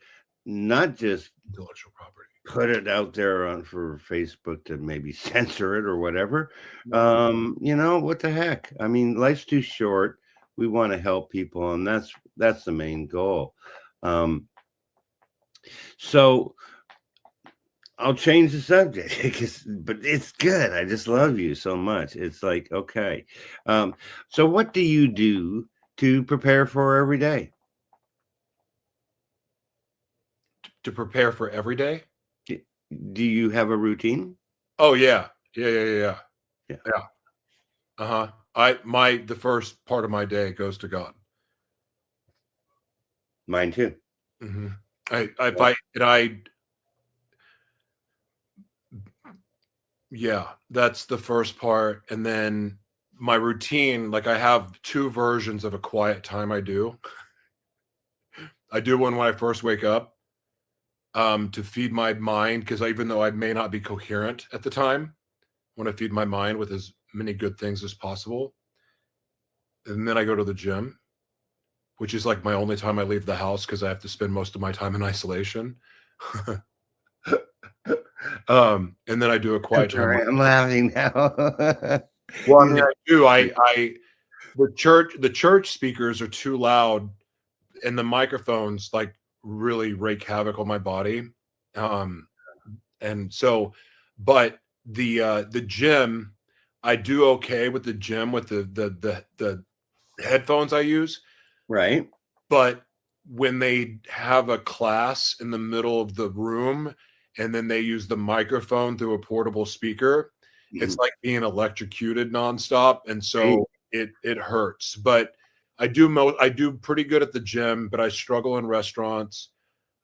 not just intellectual property. Put it out there for Facebook to maybe censor it or whatever. What the heck? I mean, life's too short. We want to help people, and that's the main goal. So I'll change the subject but it's good. I just love you so much. It's like, okay. So what do you do to prepare for every day? To prepare for every day? Do you have a routine? Oh yeah. Yeah. The first part of my day goes to God. Mine too. That's the first part. And then my routine, like I have two versions of a quiet time I do. I do one when I first wake up. To feed my mind, because even though I may not be coherent at the time, I want to feed my mind with as many good things as possible. And then I go to the gym, which is like my only time I leave the house because I have to spend most of my time in isolation. And then I do a quiet All right, time. I'm laughing now. Well, I mean, I do. The church speakers are too loud, and the microphones like really wreak havoc on my body. And so, but the gym, I do okay with the gym with the headphones I use. Right. But when they have a class in the middle of the room and then they use the microphone through a portable speaker, it's like being electrocuted nonstop. And so it hurts. But I do pretty good at the gym, but I struggle in restaurants.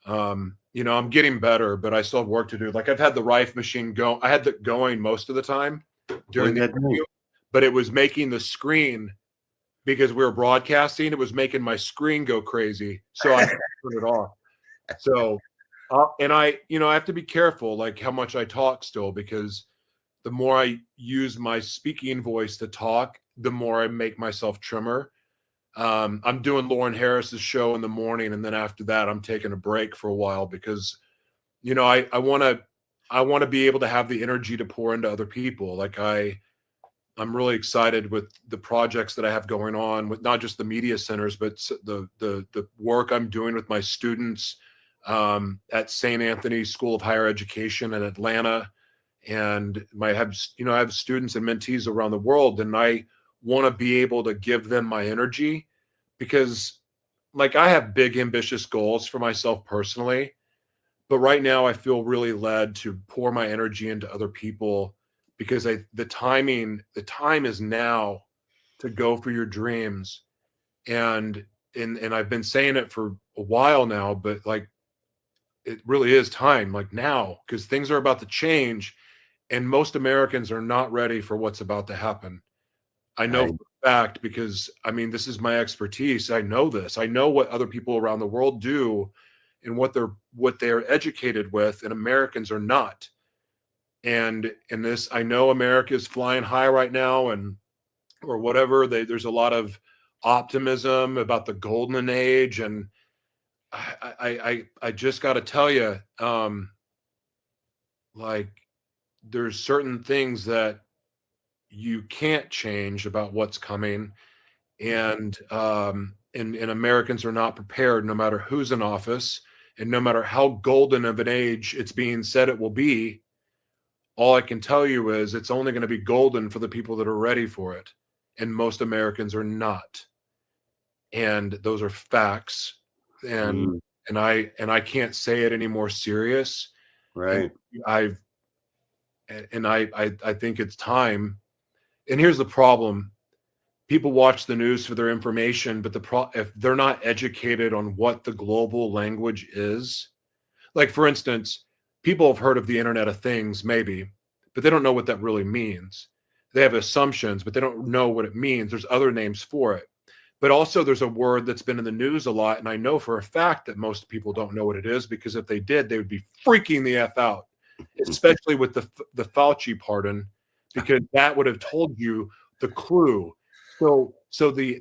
You know, I'm getting better, but I still have work to do. Like I've had the Rife machine go. I had that going most of the time during the interview, but it was making the screen, because we were broadcasting, it was making my screen go crazy. So I turned it off. So, and I have to be careful, like how much I talk still, because the more I use my speaking voice to talk, the more I make myself trimmer. I'm doing Lauren Harris's show in the morning, and then after that, I'm taking a break for a while because, you know, I want to be able to have the energy to pour into other people. Like I'm really excited with the projects that I have going on with not just the media centers, but the work I'm doing with my students at St. Anthony's School of Higher Education in Atlanta. And I have students and mentees around the world, and I want to be able to give them my energy because like I have big ambitious goals for myself personally, but right now I feel really led to pour my energy into other people because the time is now to go for your dreams. And I've been saying it for a while now, but like it really is time, like now, because things are about to change and most Americans are not ready for what's about to happen. I know for a fact because I mean this is my expertise. I know this. I know what other people around the world do and what they're educated with, and Americans are not. And in this, I know America is flying high right now, or whatever. There's a lot of optimism about the golden age, and I just got to tell you, like there's certain things that you can't change about what's coming, and Americans are not prepared, no matter who's in office, and no matter how golden of an age it's being said it will be. All I can tell you is it's only going to be golden for the people that are ready for it. And most Americans are not. And those are facts. And I can't say it any more serious. Right. And I think it's time. And here's the problem. People watch the news for their information, but if they're not educated on what the global language is, like for instance, people have heard of the Internet of Things, maybe, but they don't know what that really means. They have assumptions, but they don't know what it means. There's other names for it. But also there's a word that's been in the news a lot, and I know for a fact that most people don't know what it is, because if they did, they would be freaking the F out, especially with the Fauci pardon, because that would have told you the clue. So the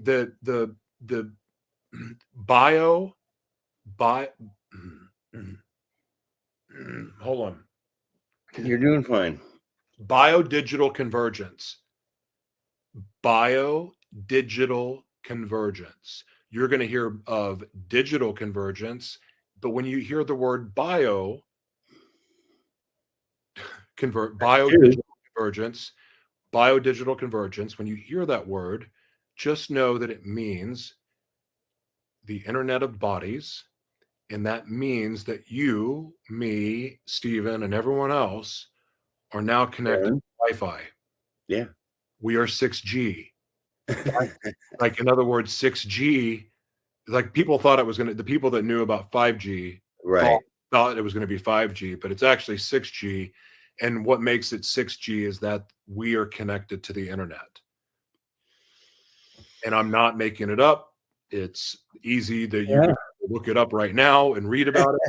hold on. You're doing fine. Biodigital convergence. Biodigital convergence. You're going to hear of digital convergence, but when you hear the word biodigital convergence, when you hear that word, just know that it means the Internet of Bodies. And that means that you, me, Stephen, and everyone else are now connected to Wi-Fi. Yeah. We are 6G. Like, in other words, 6G, like people thought it was the people that knew about 5G thought it was going to be 5G, but it's actually 6G. And what makes it 6G is that we are connected to the internet. And I'm not making it up. It's easy that you can look it up right now and read about it.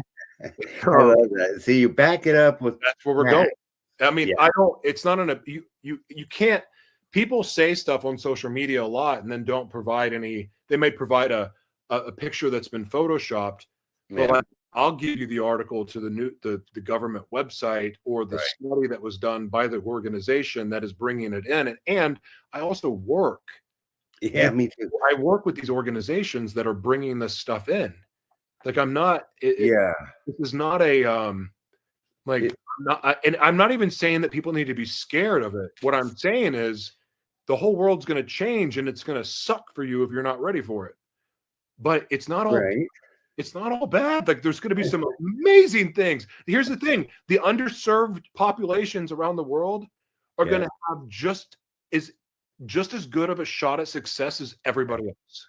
I love that. See, you back it up with that's where we're going. I mean, it's not you can't, people say stuff on social media a lot and then don't provide any, they may provide a picture that's been photoshopped. But I'll give you the article to the government website or the Right. study that was done by the organization that is bringing it in. And I also work. Yeah, me too. I work with these organizations that are bringing this stuff in. Like I'm not. Yeah. This is not a like. It- and I'm not even saying that people need to be scared of it. What I'm saying is, the whole world's going to change, and it's going to suck for you if you're not ready for it. But it's not all. Right. It's not all bad. Like there's going to be some amazing things. Here's the thing: the underserved populations around the world are going to have just as good of a shot at success as everybody else.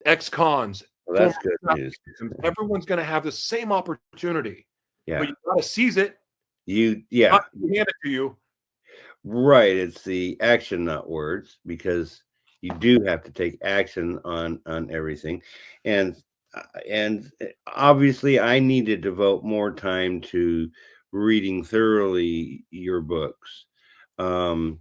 Ex-cons, Well, that's good news. everyone's going to have the same opportunity. Yeah. But you got to seize it. Yeah. Not hand it to you. Right. It's the action, not words, because you do have to take action on everything. And obviously I need to devote more time to reading thoroughly your books. And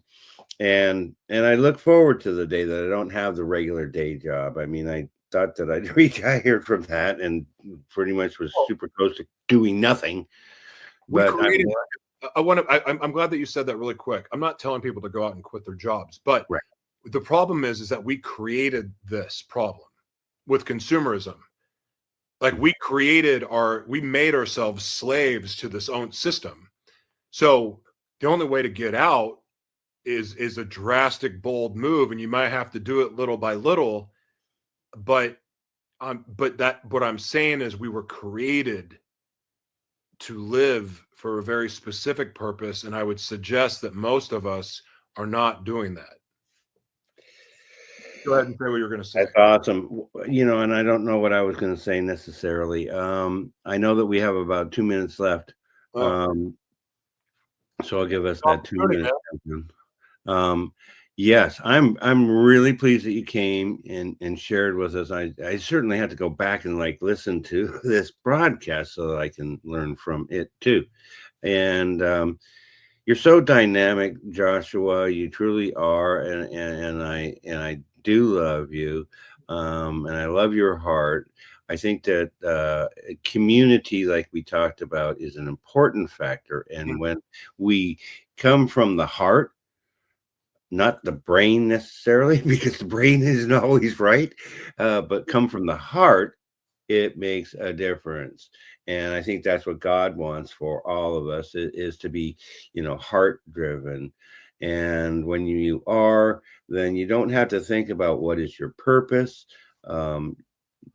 I look forward to the day that I don't have the regular day job. I mean, I thought that I'd retired from that and pretty much was super close to doing nothing. But I'm glad that you said that really quick. I'm not telling people to go out and quit their jobs, but Right. the problem is that we created this problem with consumerism. Like we made ourselves slaves to this own system. So the only way to get out is a drastic, bold move, and you might have to do it little by little. But what I'm saying is we were created to live for a very specific purpose, and I would suggest that most of us are not doing that. Go ahead and say what you're going to say. That's awesome. And I don't know what I was going to say necessarily. I know that we have about 2 minutes left. So I'll give us that 2 minutes. Yes, I'm really pleased that you came and shared with us. I certainly had to go back and listen to this broadcast so that I can learn from it too. And you're so dynamic, Joshua. You truly are, and I do love you, and I love your heart. I think that community, like we talked about, is an important factor. And when we come from the heart, not the brain necessarily, because the brain isn't always right, but come from the heart, it makes a difference. And I think that's what God wants for all of us is to be, heart driven. And when you are, then you don't have to think about what is your purpose.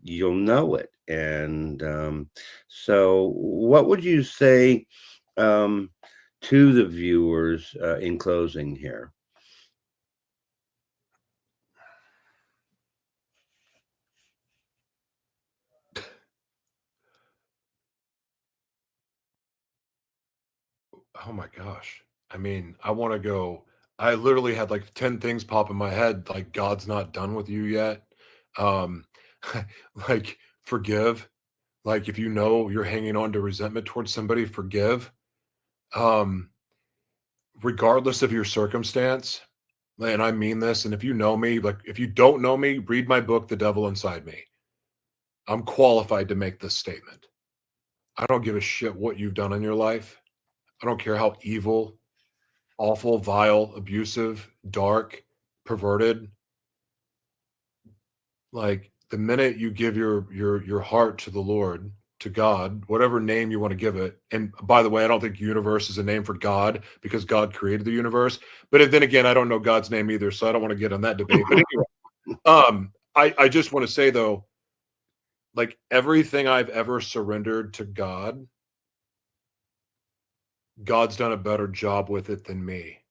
You'll know it. And so what would you say to the viewers in closing here? Oh my gosh. I mean, I literally had 10 things pop in my head, like God's not done with you yet. Forgive. Like if you're hanging on to resentment towards somebody, forgive. Regardless of your circumstance. And I mean this, and if you know me, if you don't know me, read my book, The Devil Inside Me. I'm qualified to make this statement. I don't give a shit what you've done in your life. I don't care how evil, awful, vile, abusive, dark, perverted. Like the minute you give your heart to the Lord, to God, whatever name you want to give it. And by the way, I don't think universe is a name for God because God created the universe. But then again, I don't know God's name either, so I don't want to get on that debate. But anyway, I just want to say though, everything I've ever surrendered to God, God's done a better job with it than me.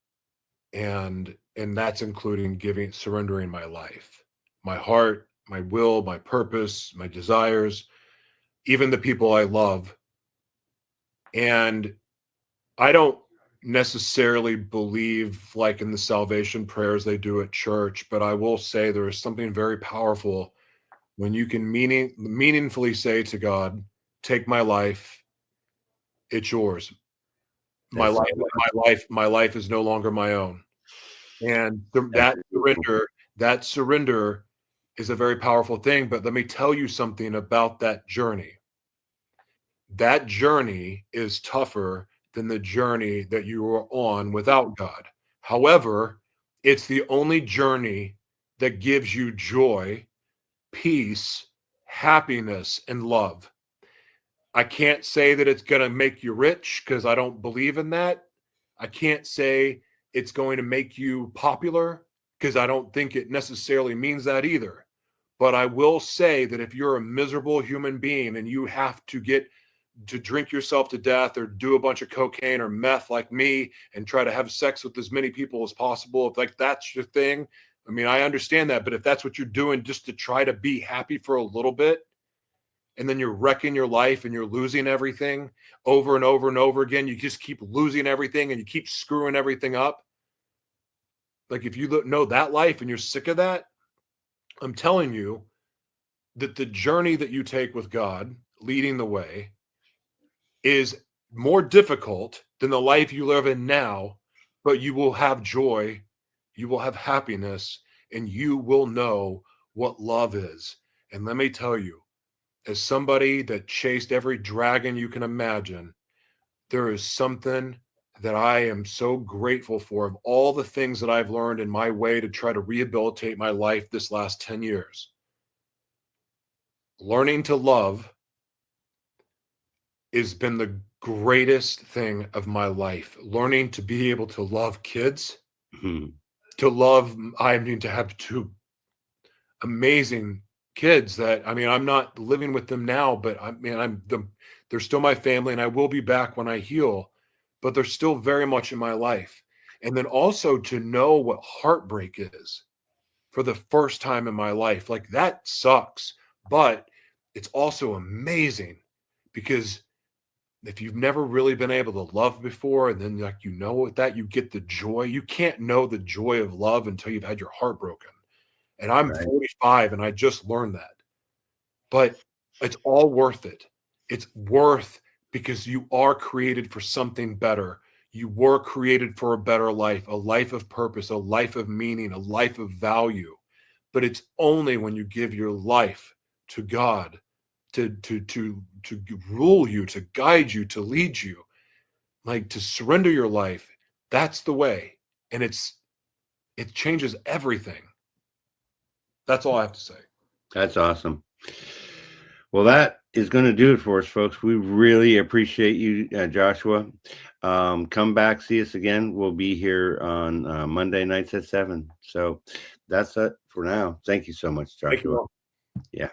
And that's including surrendering my life, my heart, my will, my purpose, my desires, even the people I love. And I don't necessarily believe in the salvation prayers they do at church, but I will say there is something very powerful when you can meaningfully say to God, take my life, it's yours. My life is no longer my own. And that surrender is a very powerful thing. But let me tell you something about that journey. that journey is tougher than the journey that you are on without God. However, it's the only journey that gives you joy, peace, happiness, and love. I can't say that it's going to make you rich because I don't believe in that. I can't say it's going to make you popular because I don't think it necessarily means that either. But I will say that if you're a miserable human being and you have to get to drink yourself to death or do a bunch of cocaine or meth like me and try to have sex with as many people as possible, if like that's your thing, I mean, I understand that. But if that's what you're doing just to try to be happy for a little bit, and then you're wrecking your life and you're losing everything over and over and over again, you just keep losing everything and you keep screwing everything up. Like if you know that life and you're sick of that, I'm telling you that the journey that you take with God leading the way is more difficult than the life you live in now, but you will have joy, you will have happiness, and you will know what love is. And let me tell you, as somebody that chased every dragon you can imagine, there is something that I am so grateful for of all the things that I've learned in my way to try to rehabilitate my life this last 10 years. Learning to love has been the greatest thing of my life. Learning to be able to love kids, to love, I mean, to have two amazing kids that, I mean, I'm not living with them now, but I mean, they're still my family and I will be back when I heal, but they're still very much in my life. And then also to know what heartbreak is for the first time in my life, like that sucks, but it's also amazing because if you've never really been able to love before, and then like, you know, with that, you get the joy. You can't know the joy of love until you've had your heart broken. And I'm 45 and I just learned that, but it's all worth it. It's worth because you are created for something better. You were created for a better life, a life of purpose, a life of meaning, a life of value. But it's only when you give your life to God to rule you, to guide you, to lead you, like to surrender your life. That's the way. And it changes everything. That's all I have to say. That's awesome. Well, that is going to do it for us, folks. We really appreciate you, Joshua. Come back, see us again. We'll be here on Monday nights at 7. So that's it for now. Thank you so much, Joshua. Thank you all. Yeah.